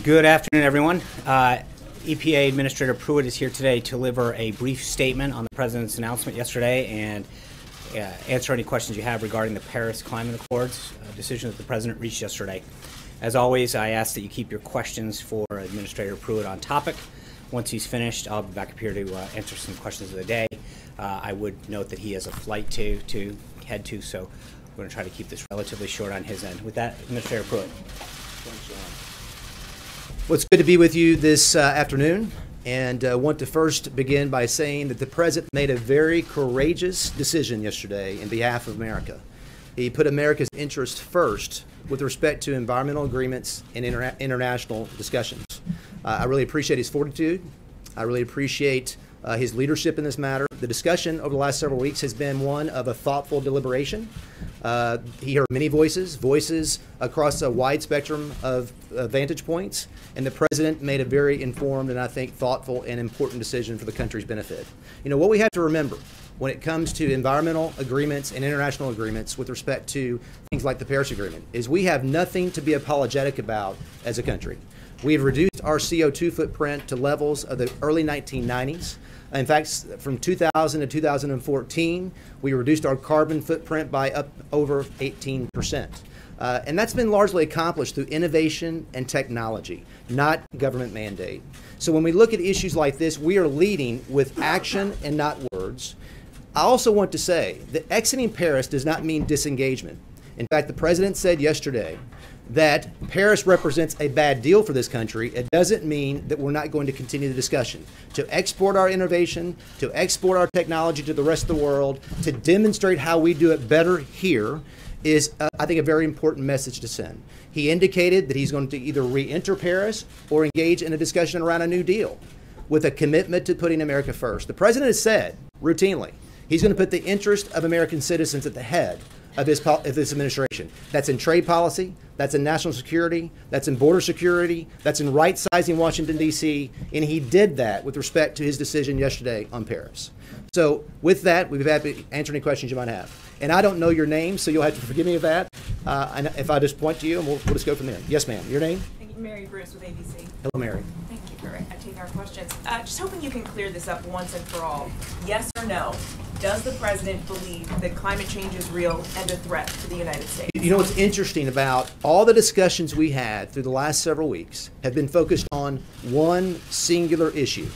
Good afternoon, everyone. EPA Administrator Pruitt is here today to deliver a brief statement on the President's announcement yesterday and answer any questions you have regarding the Paris Climate Accords decision that the President reached yesterday. As always, I ask that you keep your questions for Administrator Pruitt on topic. Once he's finished, I'll be back up here to answer some questions of the day. I would note that he has a flight to head to, so we're going to try to keep this relatively short on his end. With that, Administrator Pruitt. Thanks, John. Well, it's good to be with you this afternoon, and want to first begin by saying that the President made a very courageous decision yesterday in behalf of America. He put America's interests first with respect to environmental agreements and international discussions. I really appreciate his fortitude. I really appreciate his leadership in this matter. The discussion over the last several weeks has been one of a thoughtful deliberation. He heard many voices across a wide spectrum of vantage points, and the President made a very informed and I think thoughtful and important decision for the country's benefit. You know, what we have to remember when it comes to environmental agreements and international agreements with respect to things like the Paris Agreement is we have nothing to be apologetic about as a country. We've reduced our CO2 footprint to levels of the early 1990s. In fact, from 2000 to 2014, we reduced our carbon footprint by up over 18%. And that's been largely accomplished through innovation and technology, not government mandate. So when we look at issues like this, we are leading with action and not words. I also want to say that exiting Paris does not mean disengagement. In fact, the President said yesterday that Paris represents a bad deal for this country. It doesn't mean that we're not going to continue the discussion. To export our innovation, to export our technology to the rest of the world, to demonstrate how we do it better here is, I think, a very important message to send. He indicated that he's going to either re-enter Paris or engage in a discussion around a new deal with a commitment to putting America first. The President has said routinely he's going to put the interest of American citizens at the head of this administration. That's in trade policy, that's in national security, that's in border security, that's in right-sizing Washington, D.C., and he did that with respect to his decision yesterday on Paris. So with that, we'd be happy to answer any questions you might have. And I don't know your name, so you'll have to forgive me of that. And if I just point to you, and we'll just go from there. Yes, ma'am. Your name? Thank you, Mary Bruce with ABC. Hello, Mary. Thank you for taking our questions. Just hoping you can clear this up once and for all. Yes or no? Does the President believe that climate change is real and a threat to the United States? You know what's interesting about all the discussions we had through the last several weeks have been focused on one singular issue.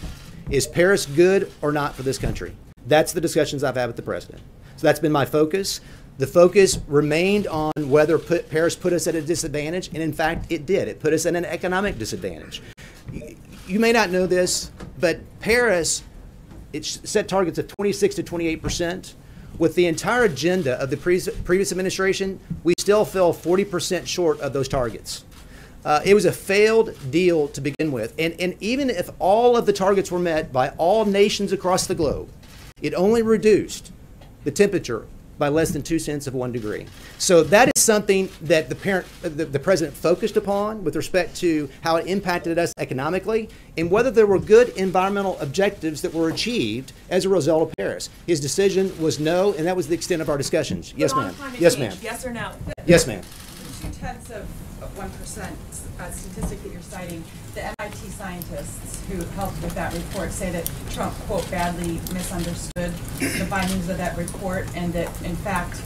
Is Paris good or not for this country? That's the discussions I've had with the President. So that's been my focus. The focus remained on whether Paris put us at a disadvantage, and in fact, it did. It put us at an economic disadvantage. You may not know this, but Paris, it set targets of 26 to 28%. With the entire agenda of the previous administration, we still fell 40% short of those targets. It was a failed deal to begin with. And even if all of the targets were met by all nations across the globe, it only reduced the temperature by less than 0.2 degrees. So that is something that the President focused upon with respect to how it impacted us economically and whether there were good environmental objectives that were achieved as a result of Paris. His decision was no, and that was the extent of our discussions. Yes, ma'am. Yes, ma'am. Yes or no? Yes, ma'am. 0.2% of 1% statistic that you're citing, the MIT scientists who helped with that report say that Trump, quote, badly misunderstood the findings of that report, and that, in fact,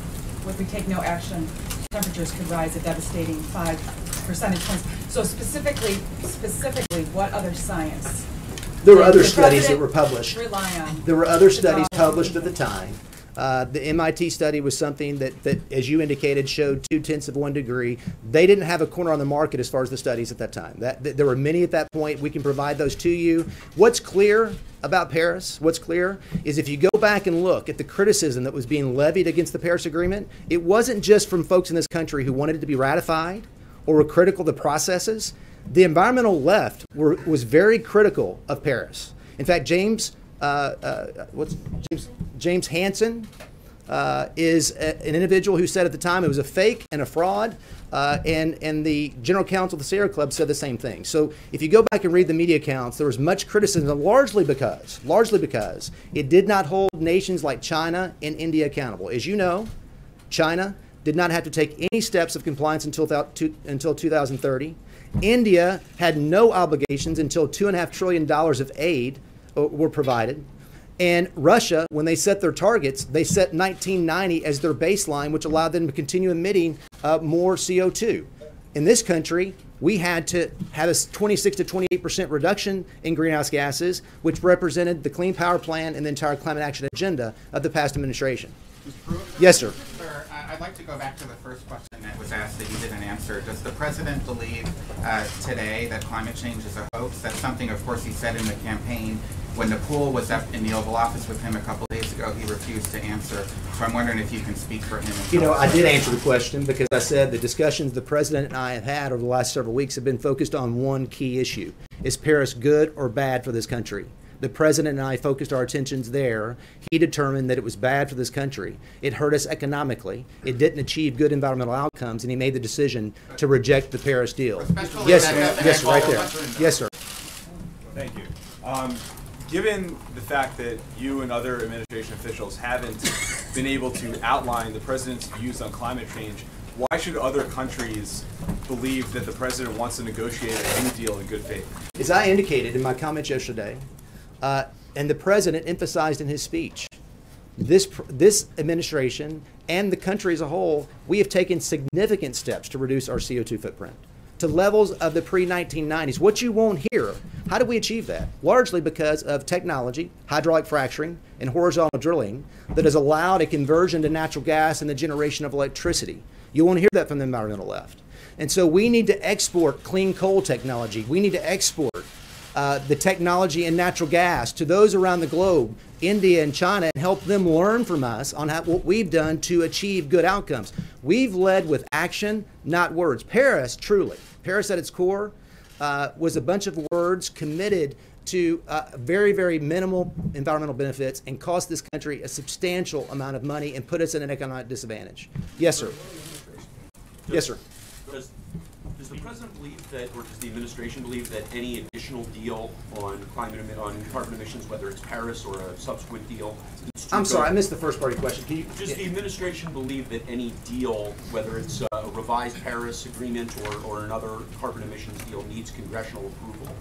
if we take no action, temperatures could rise a devastating 5 percentage points. So specifically, what other science? There were other studies that were published. Rely on. There were other studies published at the time. The MIT study was something that, as you indicated, showed 0.2 degrees. They didn't have a corner on the market as far as the studies at that time. There were many at that point. We can provide those to you. What's clear about Paris, what's clear, is if you go back and look at the criticism that was being levied against the Paris Agreement, it wasn't just from folks in this country who wanted it to be ratified or were critical of the processes. The environmental left was very critical of Paris. In fact, James Hansen is an individual who said at the time it was a fake and a fraud, and the general counsel of the Sierra Club said the same thing. So if you go back and read the media accounts, there was much criticism, largely because it did not hold nations like China and India accountable. As you know, China did not have to take any steps of compliance until 2030. India had no obligations until $2.5 trillion of aid were provided. And Russia, when they set their targets, they set 1990 as their baseline, which allowed them to continue emitting more CO2. In this country, we had to have a 26 to 28% reduction in greenhouse gases, which represented the Clean Power Plan and the entire climate action agenda of the past administration. Yes, sir. Sir, I'd like to go back to the first question that was asked that you didn't answer. Does the president believe today that climate change is a hoax? That's something, of course, he said in the campaign. When the pool was up in the Oval Office with him a couple days ago, he refused to answer. So I'm wondering if you can speak for him. You know, I did answer the question because I said the discussions the president and I have had over the last several weeks have been focused on one key issue. Is Paris good or bad for this country? The president and I focused our attentions there. He determined that it was bad for this country. It hurt us economically. It didn't achieve good environmental outcomes, and he made the decision to reject the Paris deal. Yes, sir. Yes, sir. Right there. Yes, sir. Thank you. Given the fact that you and other administration officials haven't been able to outline the president's views on climate change, why should other countries believe that the president wants to negotiate a new deal in good faith? As I indicated in my comments yesterday, and the president emphasized in his speech, this administration and the country as a whole, we have taken significant steps to reduce our CO2 footprint to levels of the pre-1990s. What you won't hear, how do we achieve that? Largely because of technology, hydraulic fracturing, and horizontal drilling that has allowed a conversion to natural gas and the generation of electricity. You won't hear that from the environmental left. And so we need to export clean coal technology. We need to export the technology in natural gas to those around the globe, India and China, and help them learn from us on what we've done to achieve good outcomes. We've led with action, not words. Paris at its core was a bunch of words committed to very, very minimal environmental benefits and cost this country a substantial amount of money and put us in an economic disadvantage. Yes, sir. Yes, sir. Does the president believe that, or does the administration believe that any additional deal on carbon emissions, whether it's Paris or a subsequent deal? I'm sorry, I missed the first part of your question. Does the administration believe that any deal, whether it's a revised Paris agreement or another carbon emissions deal, needs congressional approval,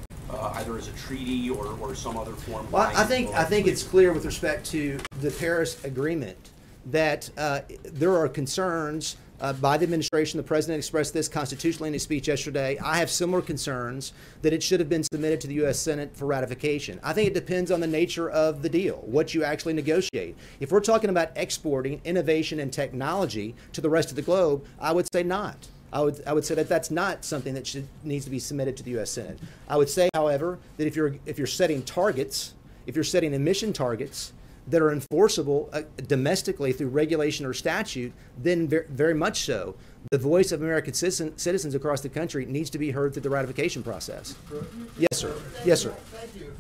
either as a treaty or some other form? Well, I think it's clear with respect to the Paris agreement that there are concerns by the administration. The president expressed this constitutionally in his speech yesterday. I have similar concerns that it should have been submitted to the U.S. Senate for ratification. I think it depends on the nature of the deal, what you actually negotiate. If we're talking about exporting innovation and technology to the rest of the globe, I would say not. I would say that that's not something that needs to be submitted to the U.S. Senate. I would say, however, that if you're setting targets, if you're setting emission targets that are enforceable domestically through regulation or statute, then very much so, the voice of American citizens across the country needs to be heard through the ratification process. Yes, sir. Yes, sir. Thank you.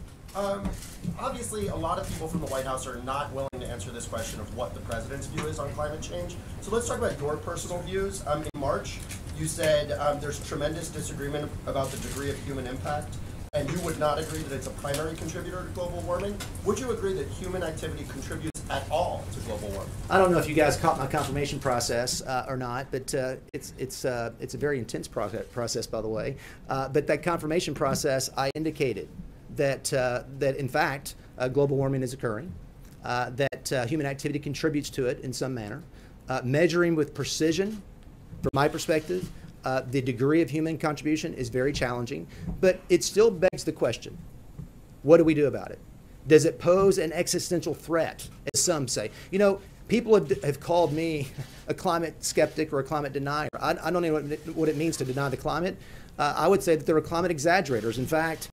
Obviously, a lot of people from the White House are not willing to answer this question of what the president's view is on climate change. So let's talk about your personal views. In March, you said there's tremendous disagreement about the degree of human impact, and you would not agree that it's a primary contributor to global warming. Would you agree that human activity contributes at all to global warming? I don't know if you guys caught my confirmation process or not, but it's a very intense process, by the way. But that confirmation process, I indicated that in fact global warming is occurring, that human activity contributes to it in some manner. Measuring with precision, from my perspective, the degree of human contribution is very challenging, but it still begs the question, what do we do about it? Does it pose an existential threat, as some say? You know, people have called me a climate skeptic or a climate denier. I don't know what it means to deny the climate. I would say that there are climate exaggerators. In fact,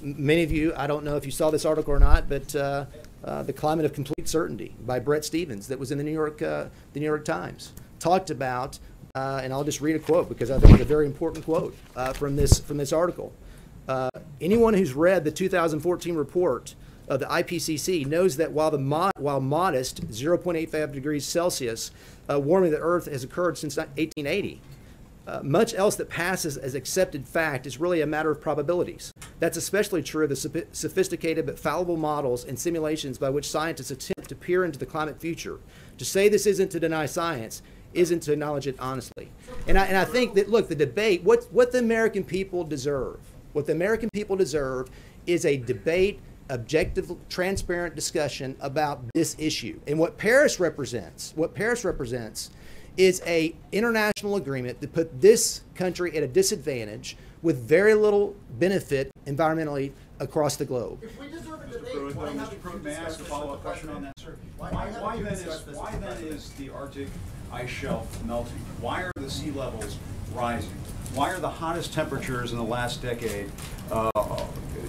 many of you, I don't know if you saw this article or not, but The Climate of Complete Certainty by Bret Stephens that was in the New York Times talked about, and I'll just read a quote because I think it's a very important quote from this article. Anyone who's read the 2014 report of the IPCC knows that while modest 0.85 degrees Celsius warming of the Earth has occurred since 1880, much else that passes as accepted fact is really a matter of probabilities. That's especially true of the sophisticated but fallible models and simulations by which scientists attempt to peer into the climate future. To say this isn't to deny science isn't to acknowledge it honestly. And I think that, look, the debate, what the American people deserve, is a debate, objective, transparent discussion about this issue. And what Paris represents is a international agreement that put this country at a disadvantage with very little benefit environmentally across the globe. If we deserve a Mr. debate, Pruitt, why haven't you may I ask a discussed follow-up this question on that, sir? Why Why haven't you then discussed this with why the then president? is the Arctic ice shelf melting? Why are the sea levels rising? Why are the hottest temperatures in the last decade,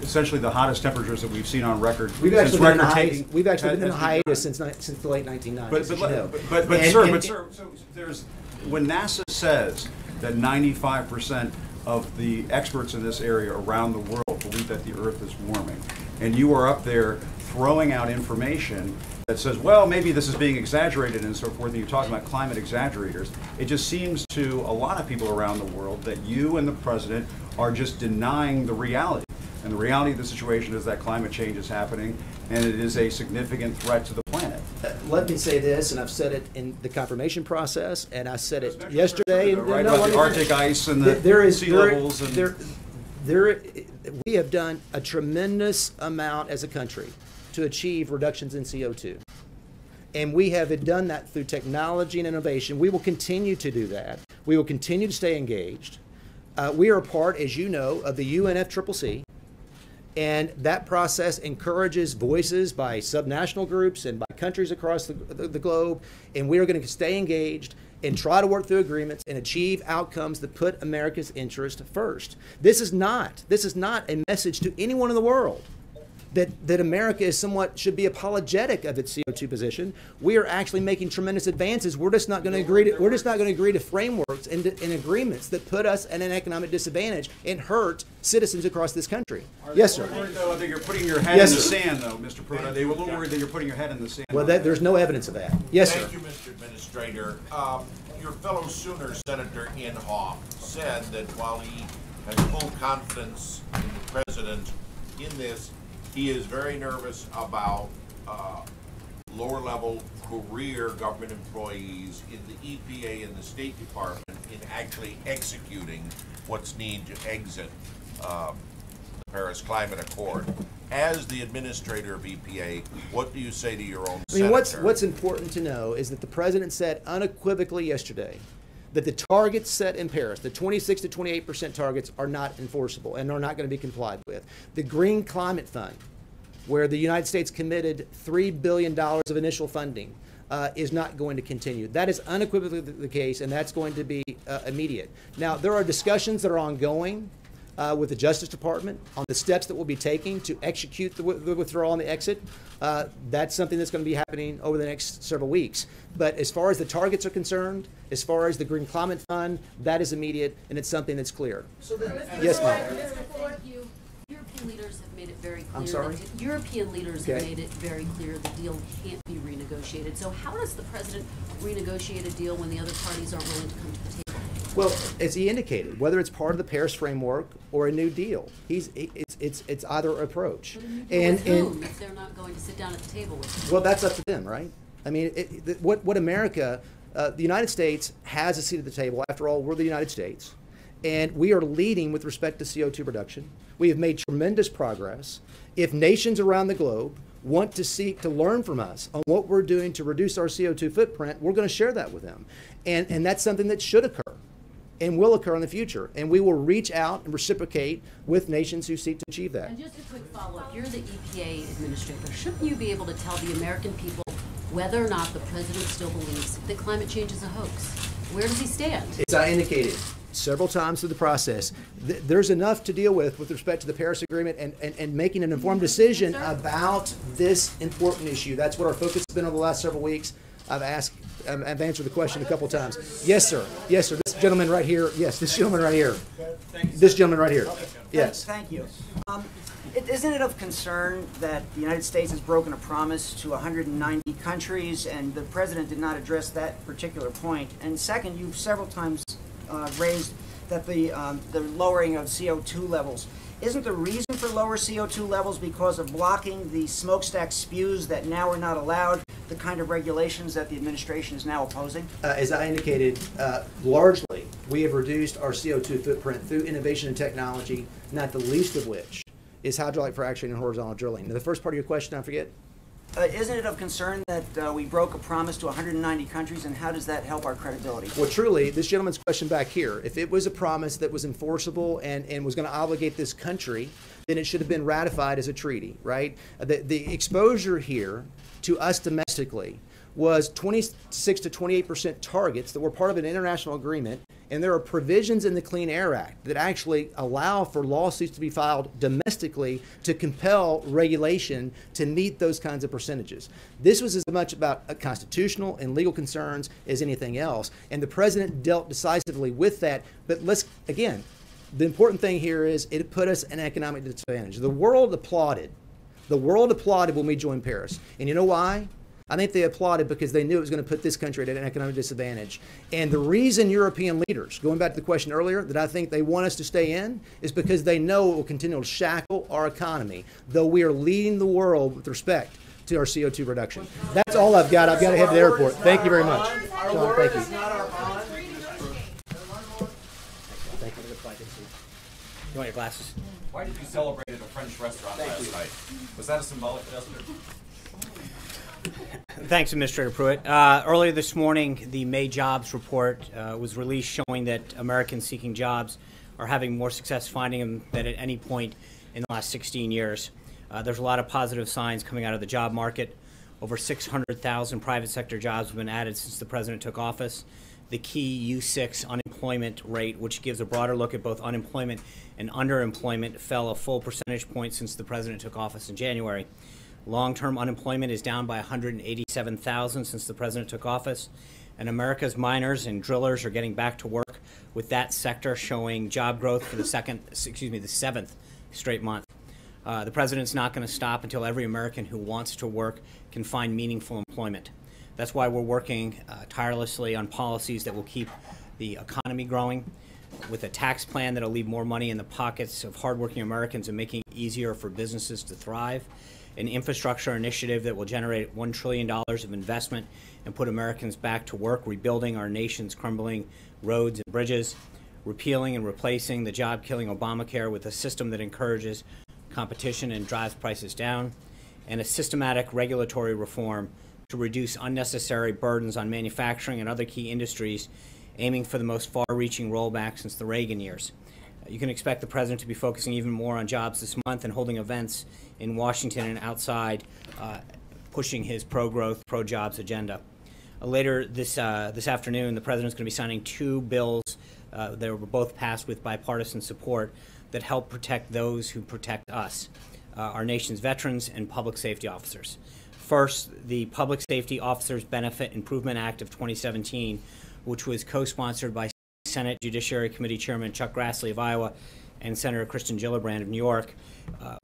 essentially the hottest temperatures that we've seen on record? We've since actually been in a record hiatus. taking We've actually been in a has hiatus begun? since the late 1990s. But as you know. sir, so there's when NASA says that 95% of the experts in this area around the world believe that the Earth is warming, and you are up there throwing out information that says, well, maybe this is being exaggerated and so forth, and you're talking about climate exaggerators. It just seems to a lot of people around the world that you and the president are just denying the reality. And the reality of the situation is that climate change is happening, and it is a significant threat to the planet. Let me say this, and I've said it in the confirmation process, and I said it yesterday. And, Right no, about let the me Arctic finish. ice and the sea levels. We have done a tremendous amount as a country to achieve reductions in CO2. And we have done that through technology and innovation. We will continue to do that. We will continue to stay engaged. We are a part, as you know, of the UNFCCC. And that process encourages voices by subnational groups and by countries across the globe. And we are going to stay engaged and try to work through agreements and achieve outcomes that put America's interest first. This is not a message to anyone in the world that America should be apologetic of its CO2 position. We are actually making tremendous advances. We're just not going to agree to frameworks and agreements that put us at an economic disadvantage and hurt citizens across this country. Yes, sir. Though, that you're putting your head Yes, in the sir. sand, though, Mr. Pruitt. Are they a little worried that you're putting your head in the sand? Well, there's no evidence of that. Yes, sir. Thank you, Mr. Administrator. Your fellow Sooner Senator Inhofe said that while he has full confidence in the president in this, he is very nervous about lower-level career government employees in the EPA and the State Department in actually executing what's needed to exit the Paris Climate Accord. As the administrator of EPA, what do you say to your own senator? What's important to know is that the president said unequivocally yesterday that the targets set in Paris, the 26 to 28% targets, are not enforceable and are not going to be complied with. The Green Climate Fund, where the United States committed $3 billion of initial funding, is not going to continue. That is unequivocally the case, and that's going to be immediate. Now, there are discussions that are ongoing with the Justice Department on the steps that we'll be taking to execute the withdrawal and the exit. That's something that's going to be happening over the next several weeks. But as far as the targets are concerned, as far as the Green Climate Fund, that is immediate, and it's something that's clear. Yes, ma'am. Thank you. European leaders have made it very clear. I'm sorry? That European leaders have made it very clear the deal can't be renegotiated. So how does the president renegotiate a deal when the other parties aren't willing to come to the table? Well, as he indicated, whether it's part of the Paris framework or a new deal, it's either approach. But a new deal with whom if they're not going to sit down at the table with them? Well, that's up to them, right? I mean, what America, the United States has a seat at the table. After all, we're the United States, and we are leading with respect to CO2 reduction. We have made tremendous progress. If nations around the globe want to seek to learn from us on what we're doing to reduce our CO2 footprint, we're going to share that with them, and that's something that should occur and will occur in the future. And we will reach out and reciprocate with nations who seek to achieve that. And just a quick follow-up. You're the EPA administrator. Shouldn't you be able to tell the American people whether or not the president still believes that climate change is a hoax? Where does he stand? As I indicated several times through the process, there's enough to deal with respect to the Paris Agreement and making an informed decision about this important issue. That's what our focus has been over the last several weeks. I've answered the question a couple of times. Yes, sir. Yes, sir. This gentleman right here. Yes, this gentleman right here. This gentleman right here. Yes. Thank you. Isn't it of concern that the United States has broken a promise to 190 countries, and the president did not address that particular point? And second, you've several times raised that the lowering of CO2 levels. Isn't the reason for lower CO2 levels because of blocking the smokestack spews that now are not allowed, the kind of regulations that the administration is now opposing? As I indicated, largely We have reduced our CO2 footprint through innovation and technology, not the least of which is hydraulic fracturing and horizontal drilling. Now, the first part of your question, I forget? Isn't it of concern that we broke a promise to 190 countries, and how does that help our credibility? Well, truly, this gentleman's question back here, if it was a promise that was enforceable and was going to obligate this country, then it should have been ratified as a treaty, right? The exposure here to us domestically was 26 to 28% targets that were part of an international agreement, and there are provisions in the Clean Air Act that actually allow for lawsuits to be filed domestically to compel regulation to meet those kinds of percentages. This was as much about constitutional and legal concerns as anything else, and the president dealt decisively with that. But let's, again, the important thing here is it put us in economic disadvantage. The world applauded. The world applauded when we joined Paris. And you know why? I think they applauded because they knew it was going to put this country at an economic disadvantage. And the reason European leaders, going back to the question earlier, that I think they want us to stay in is because they know it will continue to shackle our economy, though we are leading the world with respect to our CO2 reduction. That's all I've got. I've got to head to the airport. Thank you very much. Sean, thank you. You want your glasses? Why did you celebrate at a French restaurant last night? Was that a symbolic gesture? Thanks, Administrator Pruitt. Earlier this morning, the May jobs report was released showing that Americans seeking jobs are having more success finding them than at any point in the last 16 years. There's a lot of positive signs coming out of the job market. Over 600,000 private sector jobs have been added since the president took office. The key U6 unemployment rate, which gives a broader look at both unemployment and underemployment, fell a full percentage point since the president took office in January. Long-term unemployment is down by 187,000 since the president took office, and America's miners and drillers are getting back to work, with that sector showing job growth for the seventh straight month. The president's not going to stop until every American who wants to work can find meaningful employment. That's why we're working tirelessly on policies that will keep the economy growing, with a tax plan that will leave more money in the pockets of hardworking Americans and making it easier for businesses to thrive, an infrastructure initiative that will generate $1 trillion of investment and put Americans back to work, rebuilding our nation's crumbling roads and bridges, repealing and replacing the job-killing Obamacare with a system that encourages competition and drives prices down, and a systematic regulatory reform to reduce unnecessary burdens on manufacturing and other key industries, aiming for the most far-reaching rollback since the Reagan years. You can expect the president to be focusing even more on jobs this month and holding events in Washington and outside, pushing his pro-growth, pro-jobs agenda. Later this afternoon, the president's going to be signing two bills that were both passed with bipartisan support that help protect those who protect us, our nation's veterans and public safety officers. First, the Public Safety Officers Benefit Improvement Act of 2017, which was co-sponsored by Senate Judiciary Committee Chairman Chuck Grassley of Iowa and Senator Kristen Gillibrand of New York.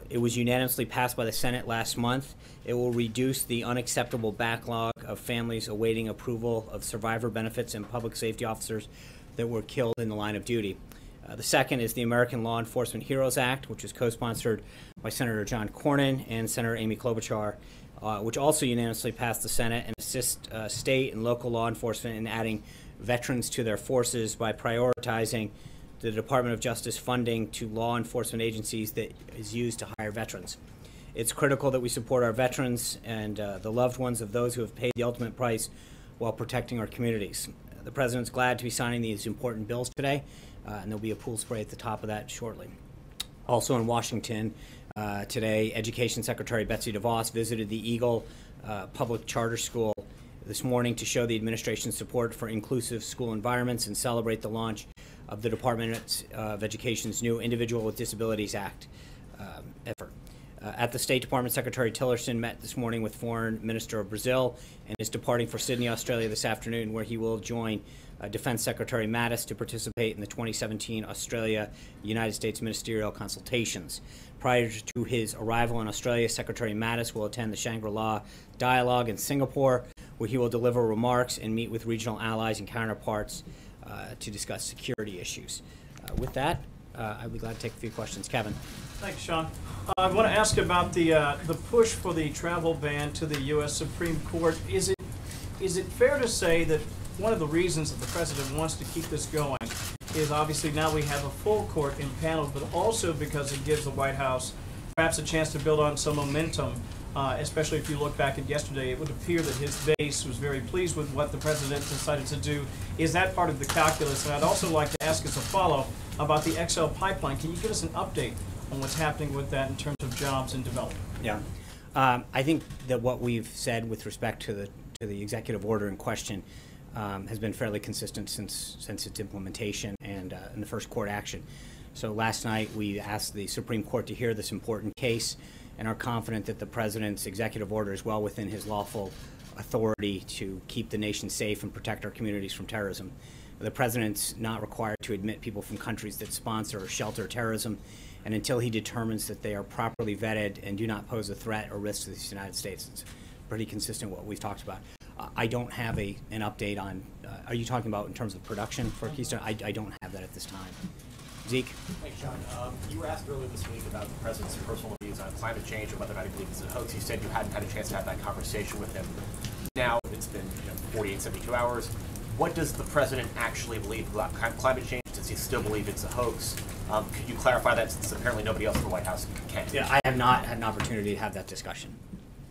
It was unanimously passed by the Senate last month. It will reduce the unacceptable backlog of families awaiting approval of survivor benefits and public safety officers that were killed in the line of duty. The second is the American Law Enforcement Heroes Act, which is co-sponsored by Senator John Cornyn and Senator Amy Klobuchar, which also unanimously passed the Senate and assists state and local law enforcement in adding veterans to their forces by prioritizing the Department of Justice funding to law enforcement agencies that is used to hire veterans. It's critical that we support our veterans and the loved ones of those who have paid the ultimate price while protecting our communities. The president's glad to be signing these important bills today, and there'll be a pool spray at the top of that shortly. Also in Washington today, Education Secretary Betsy DeVos visited the Eagle Public Charter School this morning to show the administration's support for inclusive school environments and celebrate the launch of the Department of Education's new Individual with Disabilities Act effort. At the State Department, Secretary Tillerson met this morning with Foreign Minister of Brazil and is departing for Sydney, Australia this afternoon, where he will join Defense Secretary Mattis to participate in the 2017 Australia-United States ministerial consultations. Prior to his arrival in Australia, Secretary Mattis will attend the Shangri-La Dialogue in Singapore, where he will deliver remarks and meet with regional allies and counterparts to discuss security issues. With that, I'd be glad to take a few questions. Kevin. Thanks, Sean. I want to ask about the push for the travel ban to the U.S. Supreme Court. Is it fair to say that one of the reasons that the president wants to keep this going is obviously now we have a full court impaneled, but also because it gives the White House perhaps a chance to build on some momentum, especially if you look back at yesterday. It would appear that his base was very pleased with what the president decided to do. Is that part of the calculus? And I'd also like to ask as a follow about the XL pipeline. Can you give us an update on what's happening with that in terms of jobs and development? Yeah. I think that what we've said with respect to the executive order in question has been fairly consistent since its implementation and in the first court action. So last night we asked the Supreme Court to hear this important case and are confident that the president's executive order is well within his lawful authority to keep the nation safe and protect our communities from terrorism. The president's not required to admit people from countries that sponsor or shelter terrorism, and until he determines that they are properly vetted and do not pose a threat or risk to the United States. It's pretty consistent with what we've talked about. I don't have an update on, are you talking about in terms of production for Keystone? I don't have that at this time. Zeke? Thanks, John. You were asked earlier this week about the president's personal views on climate change and whether or not he believes it's a hoax. You said you hadn't had a chance to have that conversation with him. Now it's been 48, 72 hours. What does the president actually believe about climate change? Does he still believe it's a hoax? Could you clarify that, since apparently nobody else in the White House can? Yeah, I have not had an opportunity to have that discussion.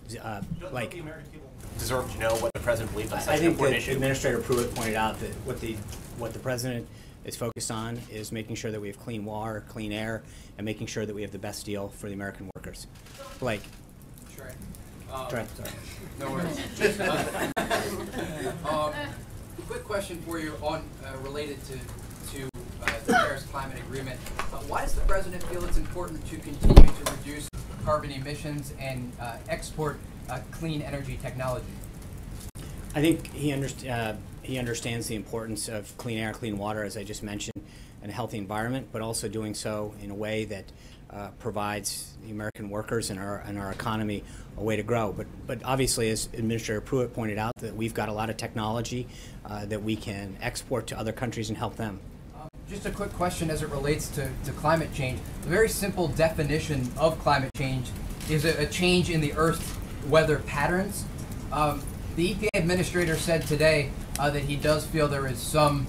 Don't the American people deserve to know what the president believes on such I an think important that issue? Administrator Pruitt pointed out that what the president is focused on is making sure that we have clean water, clean air, and making sure that we have the best deal for the American workers. Blake. Trey. Trey, sorry. No worries. Quick question for you on related to the Paris Climate Agreement. Why does the president feel it's important to continue to reduce carbon emissions and export clean energy technology? I think he understands the importance of clean air, clean water, as I just mentioned, and a healthy environment, but also doing so in a way that provides the American workers and our economy a way to grow. But obviously, as Administrator Pruitt pointed out, that we've got a lot of technology that we can export to other countries and help them. Just a quick question as it relates to climate change. A very simple definition of climate change is a change in the Earth's weather patterns. The EPA administrator said today that he does feel there is some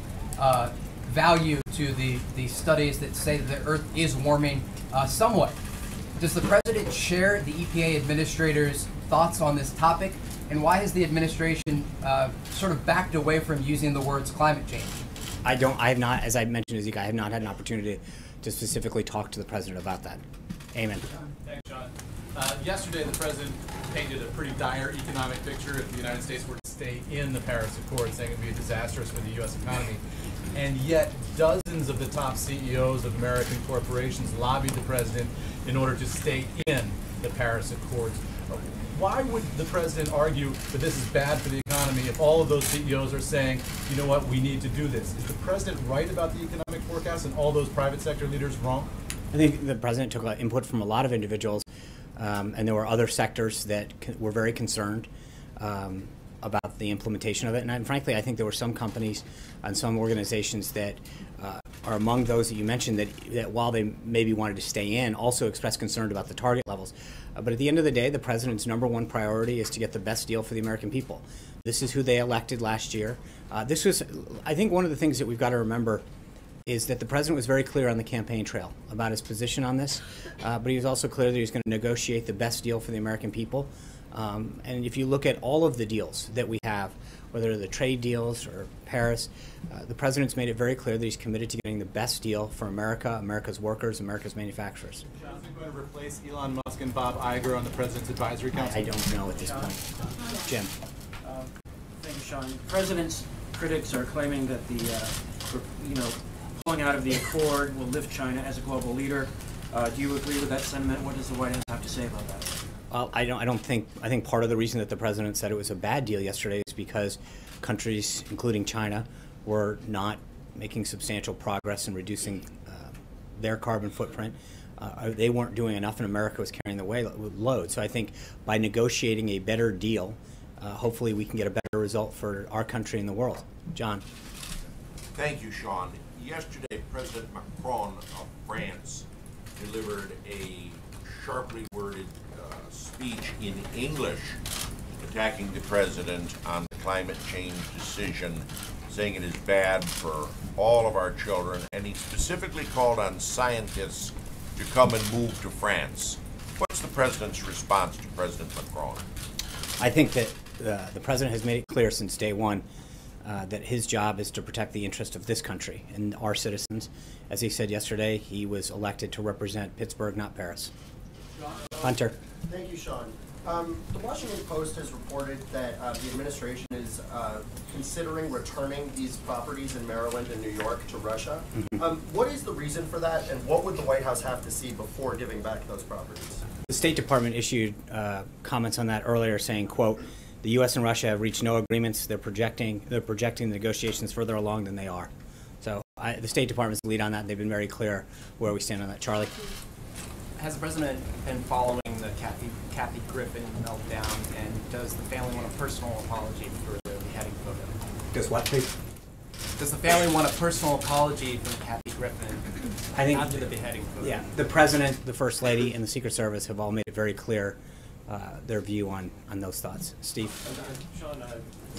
value to the studies that say that the Earth is warming somewhat. Does the president share the EPA administrator's thoughts on this topic? And why has the administration sort of backed away from using the words climate change? I have not, as I mentioned, Zeke, I have not had an opportunity to specifically talk to the president about that. Amen. Thanks, John. Yesterday, the president painted a pretty dire economic picture if the United States were to stay in the Paris Accord, saying it would be disastrous for the U.S. economy. And yet, dozens of the top CEOs of American corporations lobbied the president in order to stay in the Paris Accords. Why would the president argue that this is bad for the economy if all of those CEOs are saying, you know what, we need to do this? Is the president right about the economic forecast and all those private sector leaders wrong? I think the president took input from a lot of individuals, and there were other sectors that were very concerned about the implementation of it. And frankly, I think there were some companies and some organizations that are among those that you mentioned that while they maybe wanted to stay in, also expressed concern about the target levels. But at the end of the day, the president's #1 priority is to get the best deal for the American people. This is who they elected last year. This was, I think, one of the things that we've got to remember is that the president was very clear on the campaign trail about his position on this, but he was also clear that he was going to negotiate the best deal for the American people. And if you look at all of the deals that we have, whether they're the trade deals or Paris, the president's made it very clear that he's committed to getting the best deal for America, America's workers, America's manufacturers. Is Johnson going to replace Elon Musk and Bob Iger on the president's advisory council? I don't know at this point. Jim. Thank you, Sean. The president's critics are claiming that the, pulling out of the accord will lift China as a global leader. Do you agree with that sentiment? What does the White House have to say about that? I think part of the reason that the president said it was a bad deal yesterday is because countries, including China, were not making substantial progress in reducing their carbon footprint. They weren't doing enough, and America was carrying the load. So I think by negotiating a better deal, hopefully we can get a better result for our country and the world. John. Thank you, Sean. Yesterday, President Macron of France delivered a sharply worded speech in English attacking the president on the climate change decision, saying it is bad for all of our children, and he specifically called on scientists to come and move to France. What's the president's response to President Macron? I think that the president has made it clear since day one that his job is to protect the interest of this country and our citizens. As he said yesterday, he was elected to represent Pittsburgh, not Paris. Hunter. Thank you, Sean. The Washington Post has reported that the administration is considering returning these properties in Maryland and New York to Russia. What is the reason for that, and what would the White House have to see before giving back those properties? The State Department issued comments on that earlier, saying, quote, "The U.S. and Russia have reached no agreements. They're projecting the negotiations further along than they are." So the State Department's lead on that, and they've been very clear where we stand on that. Charlie? Has the president been following the Kathy Griffin meltdown, and does the family want a personal apology for the beheading photo? Does what, please? Does the family want a personal apology from Kathy Griffin after the beheading photo? Yeah, the president, the first lady, and the Secret Service have all made it very clear their view on those thoughts. Steve? Sean,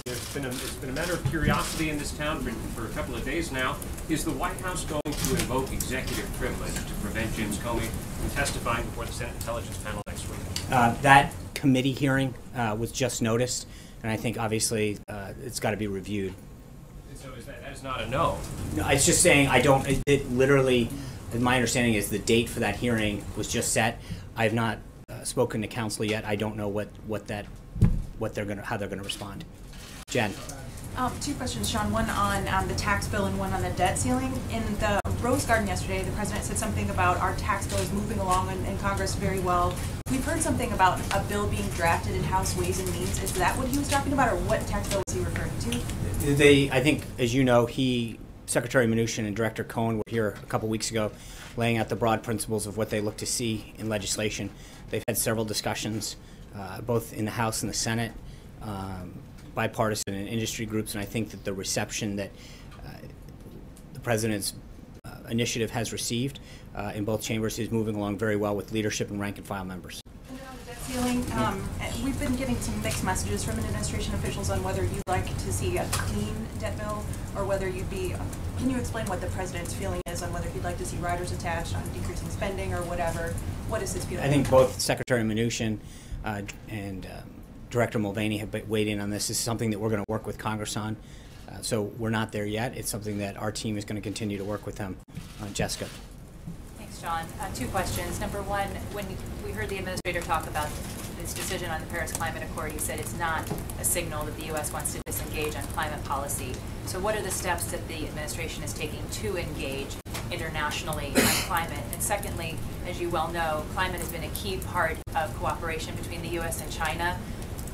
it's been a matter of curiosity in this town for a couple of days now. Is the White House going to invoke executive privilege to prevent James Comey from testifying before the Senate Intelligence Panel next week? That committee hearing was just noticed, and I think obviously it's got to be reviewed. So that is not a no? No, it's just saying I don't. It literally, my understanding is the date for that hearing was just set. I have not spoken to counsel yet. I don't know how they're gonna respond. Jen. Two questions, Sean. One on the tax bill and one on the debt ceiling. In the Rose Garden yesterday, the president said something about our tax bill is moving along in Congress very well. We've heard something about a bill being drafted in House Ways and Means. Is that what he was talking about, or what tax bill was he referring to? I think, as you know, Secretary Mnuchin and Director Cohen were here a couple weeks ago laying out the broad principles of what they look to see in legislation. They've had several discussions, both in the House and the Senate, bipartisan and industry groups, and I think that the reception that the President's initiative has received in both chambers is moving along very well with leadership and rank-and-file members. Ceiling, we've been getting some mixed messages from administration officials on whether you'd like to see a clean debt bill or whether you'd be. Can you explain what the president's feeling is on whether he'd like to see riders attached on decreasing spending or whatever? What is his feeling? I think both Secretary Mnuchin and Director Mulvaney have weighed in on this. This is something that we're going to work with Congress on. So we're not there yet. It's something that our team is going to continue to work with them. Jessica. Thanks, John. Two questions. Number one, when we heard the administrator talk about this decision on the Paris Climate Accord, he said it's not a signal that the U.S. wants to disengage on climate policy. So what are the steps that the administration is taking to engage internationally on climate? And secondly, as you well know, climate has been a key part of cooperation between the U.S. and China.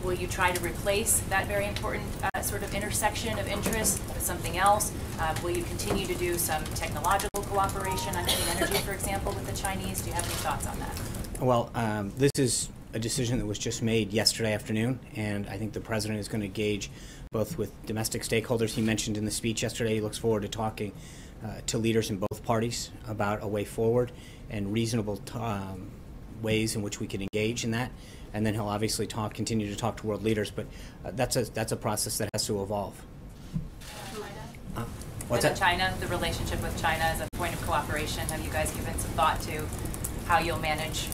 Will you try to replace that very important sort of intersection of interest with something else? Will you continue to do some technological cooperation on clean energy, for example, with the Chinese? Do you have any thoughts on that? Well, this is a decision that was just made yesterday afternoon, and I think the President is going to engage both with domestic stakeholders. He mentioned in the speech yesterday he looks forward to talking to leaders in both parties about a way forward and reasonable ways in which we can engage in that. And then he'll obviously continue to talk to world leaders, but that's a process that has to evolve. What's that? China, the relationship with China as a point of cooperation. Have you guys given some thought to how you'll manage?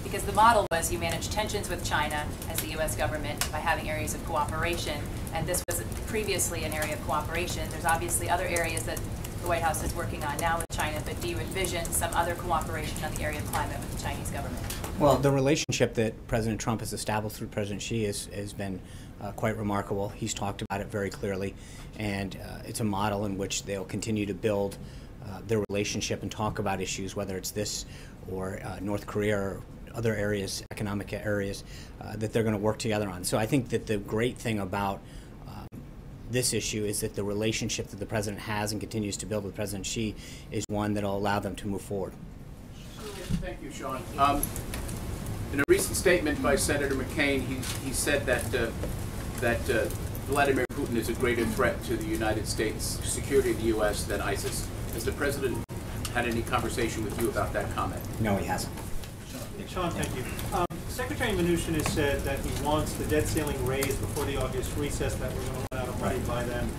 Because the model was you manage tensions with China as the U.S. government by having areas of cooperation, and this was previously an area of cooperation. There's obviously other areas that the White House is working on now with China, but do you envision some other cooperation on the area of climate with the Chinese government? Well, the relationship that President Trump has established through President Xi has been quite remarkable. He's talked about it very clearly, and it's a model in which they'll continue to build their relationship and talk about issues, whether it's this or North Korea or other areas, economic areas, that they're going to work together on. So I think that the great thing about this issue is that the relationship that the President has and continues to build with President Xi is one that will allow them to move forward. Thank you, Sean. In a recent statement by Senator McCain, he said that Vladimir Putin is a greater threat to the United States security of the U.S. than ISIS. Has the President had any conversation with you about that comment? No, he hasn't. Sean, thank you. Secretary Mnuchin has said that he wants the debt ceiling raised before the August recess, that we're going to run out of money by then.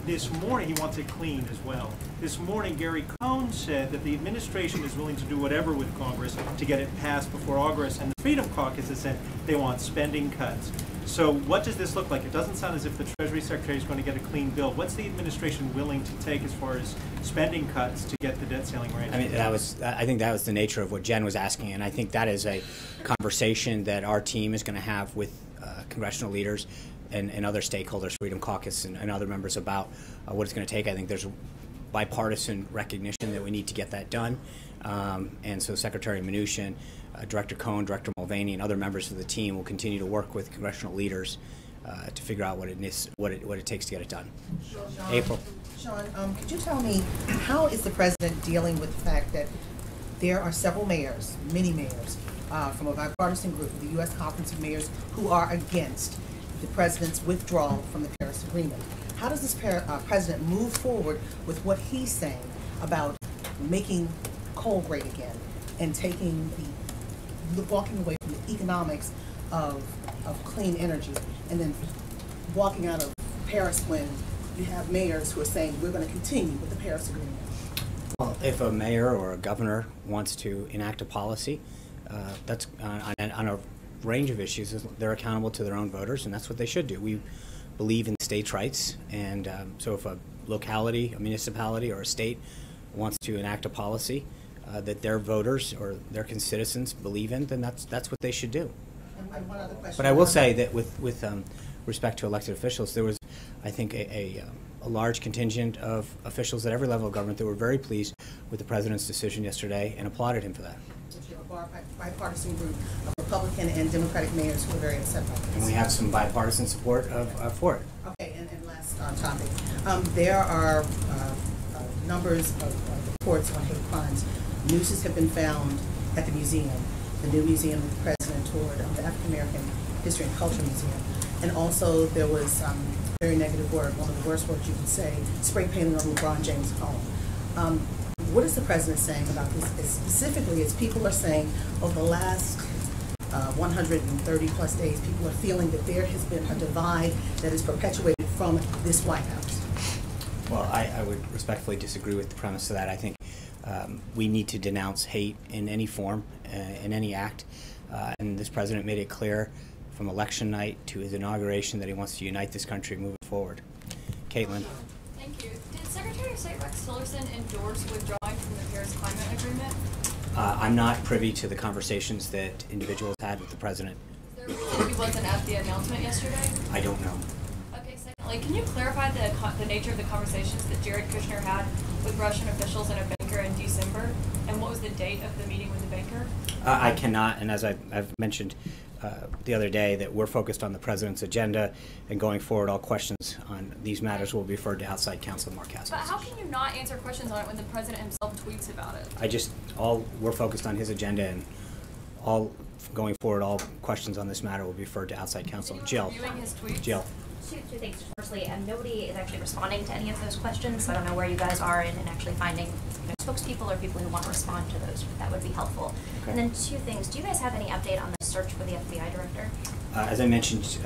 This morning, he wants it clean as well. This morning, Gary Cohn said that the administration is willing to do whatever with Congress to get it passed before August, and the Freedom Caucus has said they want spending cuts. So what does this look like? It doesn't sound as if the Treasury Secretary is going to get a clean bill. What's the administration willing to take as far as spending cuts to get the debt ceiling raised? I mean, I think that was the nature of what Jen was asking, and I think that is a conversation that our team is going to have with congressional leaders and other stakeholders, Freedom Caucus and other members, about what it's going to take. I think there's a bipartisan recognition that we need to get that done. And so Secretary Mnuchin, Director Cohn, Director Mulvaney, and other members of the team will continue to work with congressional leaders to figure out what it takes to get it done. Sean, April. Sean, could you tell me, how is the president dealing with the fact that there are several mayors, many mayors, from a bipartisan group, the U.S. Conference of Mayors, who are against the president's withdrawal from the Paris Agreement? How does this president move forward with what he's saying about making coal great again and taking walking away from the economics of clean energy, and then walking out of Paris when you have mayors who are saying we're going to continue with the Paris Agreement? Well, if a mayor or a governor wants to enact a policy, that's on a range of issues, they're accountable to their own voters, and that's what they should do. We believe in states' rights, and so if a locality, a municipality, or a state wants to enact a policy that their voters or their citizens believe in, then that's what they should do. And one other question. But I will say that with respect to elected officials, there was, I think, a large contingent of officials at every level of government that were very pleased with the president's decision yesterday and applauded him for that. You have a bipartisan group of Republican and Democratic mayors who are very upset about this. And we have some bipartisan support for it. Okay, and last topic. There are numbers of reports on hate crimes. Nooses have been found at the museum, the new museum that the president toured, the African American History and Culture Museum. And also there was very negative word, one of the worst words you could say, spray painting on LeBron James' home. What is the president saying about this? Specifically, as people are saying over the last 130 plus days, people are feeling that there has been a divide that is perpetuated from this White House. Well, I would respectfully disagree with the premise of that. I think we need to denounce hate in any form, in any act, and this president made it clear from election night to his inauguration that he wants to unite this country moving forward. Caitlin. Thank you. Did Secretary of State Rex Tillerson endorse withdrawing from the Paris Climate Agreement? I'm not privy to the conversations that individuals had with the president. Is there a reason he wasn't at the announcement yesterday? I don't know. Okay, secondly, can you clarify the nature of the conversations that Jared Kushner had with Russian officials and a banker in December? And what was the date of the meeting with the banker? I cannot, and as I've mentioned the other day, that we're focused on the president's agenda, and going forward, all questions on these matters will be referred to outside counsel Mark Haskell. But how can you not answer questions on it when the president himself tweets about it? We're focused on his agenda, and all going forward, all questions on this matter will be referred to outside counsel. Jill. His tweets? Jill. Two things. Firstly, nobody is actually responding to any of those questions, so I don't know where you guys are in actually finding spokespeople or people who want to respond to those. That would be helpful. Okay. And then two things. Do you guys have any update on the search for the FBI director? As I mentioned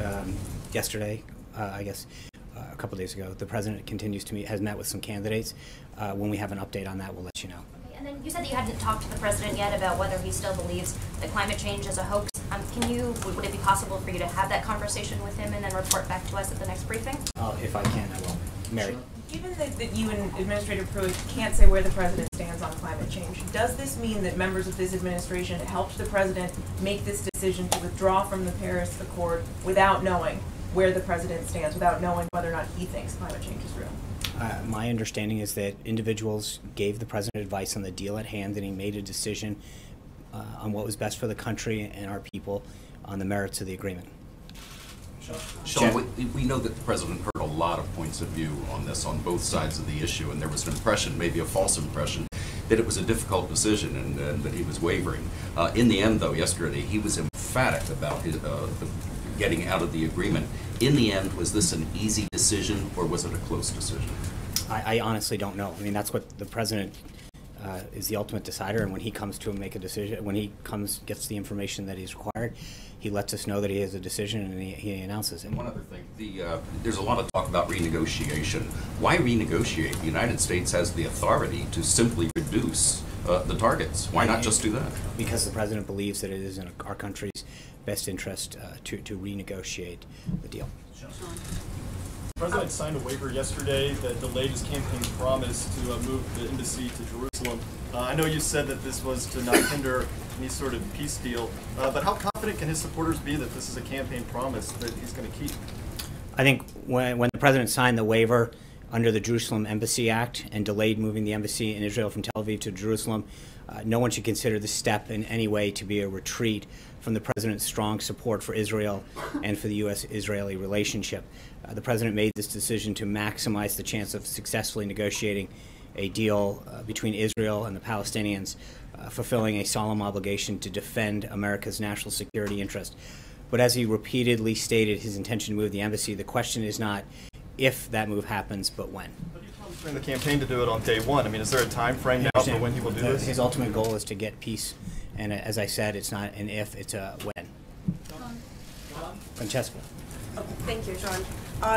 yesterday, I guess a couple days ago, the president continues to meet, has met with some candidates. When we have an update on that, we'll let you know. Okay. And then you said that you hadn't talked to the president yet about whether he still believes that climate change is a hoax. Would it be possible for you to have that conversation with him and then report back to us at the next briefing? If I can, I will. Mary. Given that you and Administrator Pruitt can't say where the president stands on climate change, does this mean that members of this administration helped the president make this decision to withdraw from the Paris Accord without knowing where the president stands, without knowing whether or not he thinks climate change is real? My understanding is that individuals gave the president advice on the deal at hand, and he made a decision on what was best for the country and our people on the merits of the agreement. Sean, we know that the president heard a lot of points of view on this, on both sides of the issue, and there was an impression, maybe a false impression, that it was a difficult decision and that he was wavering. In the end, though, yesterday, he was emphatic about his, getting out of the agreement. In the end, was this an easy decision or was it a close decision? I honestly don't know. I mean, that's what the president is the ultimate decider, and when he comes to make a decision, when he gets the information that he's required, he lets us know that he has a decision, and he announces it. One other thing, there's a lot of talk about renegotiation. Why renegotiate? The United States has the authority to simply reduce the targets. Why not just do that? Because the president believes that it is in our country's best interest to renegotiate the deal. The president signed a waiver yesterday that delayed his campaign promise to move the embassy to Jerusalem. I know you said that this was to not hinder any sort of peace deal, but how confident can his supporters be that this is a campaign promise that he's going to keep? I think when the president signed the waiver under the Jerusalem Embassy Act and delayed moving the embassy in Israel from Tel Aviv to Jerusalem, no one should consider this step in any way to be a retreat from the president's strong support for Israel and for the U.S.-Israeli relationship. The president made this decision to maximize the chance of successfully negotiating a deal between Israel and the Palestinians, fulfilling a solemn obligation to defend America's national security interest. But as he repeatedly stated his intention to move the embassy, the question is not if that move happens, but when. But he promised during the campaign to do it on day one. I mean, is there a time frame now for when he will do this? His ultimate goal is to get peace, and as I said, it's not an if, it's a when. Francesca. Thank you, Sean.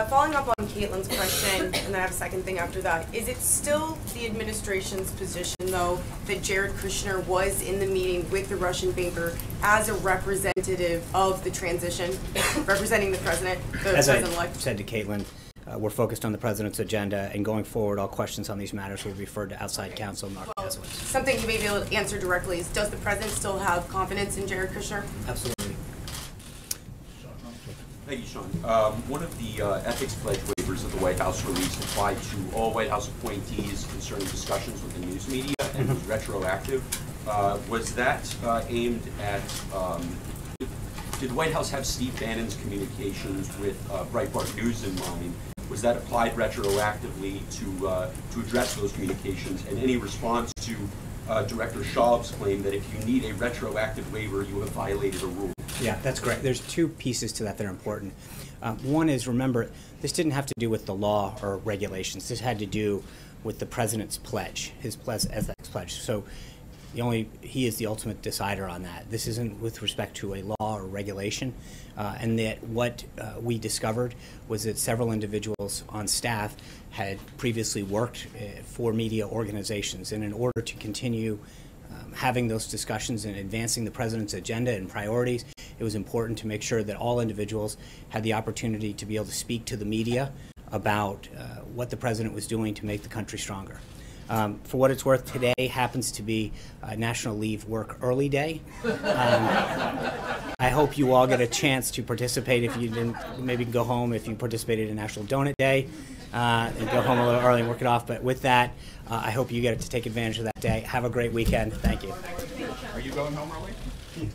Following up on Caitlin's question, and then I have a second thing after that, is it still the administration's position, though, that Jared Kushner was in the meeting with the Russian banker as a representative of the transition, representing the president, the president-elect? As I said to Caitlin, we're focused on the president's agenda, and going forward, all questions on these matters will be referred to outside counsel, Mark Kasowitz. Something you may be able to answer directly is, does the president still have confidence in Jared Kushner? Absolutely. Thank you, Sean. One of the ethics pledge waivers that the White House released applied to all White House appointees concerning discussions with the news media and was retroactive. Was that aimed at, did the White House have Steve Bannon's communications with Breitbart News in mind? Was that applied retroactively to address those communications? And any response to Director Schaub's claim that if you need a retroactive waiver, you have violated a rule? Yeah, that's great. There's two pieces to that that are important. One is, remember, this didn't have to do with the law or regulations. This had to do with the president's pledge, his ethics pledge. So he is the ultimate decider on that. This isn't with respect to a law or regulation. And that what we discovered was that several individuals on staff had previously worked for media organizations. And in order to continue having those discussions and advancing the president's agenda and priorities, it was important to make sure that all individuals had the opportunity to be able to speak to the media about what the president was doing to make the country stronger. For what it's worth, today happens to be National Leave Work Early Day. I hope you all get a chance to participate. If you didn't, maybe you can go home if you participated in National Donut Day and go home a little early and work it off. But with that, I hope you get to take advantage of that day. Have a great weekend. Thank you. Are you going home early?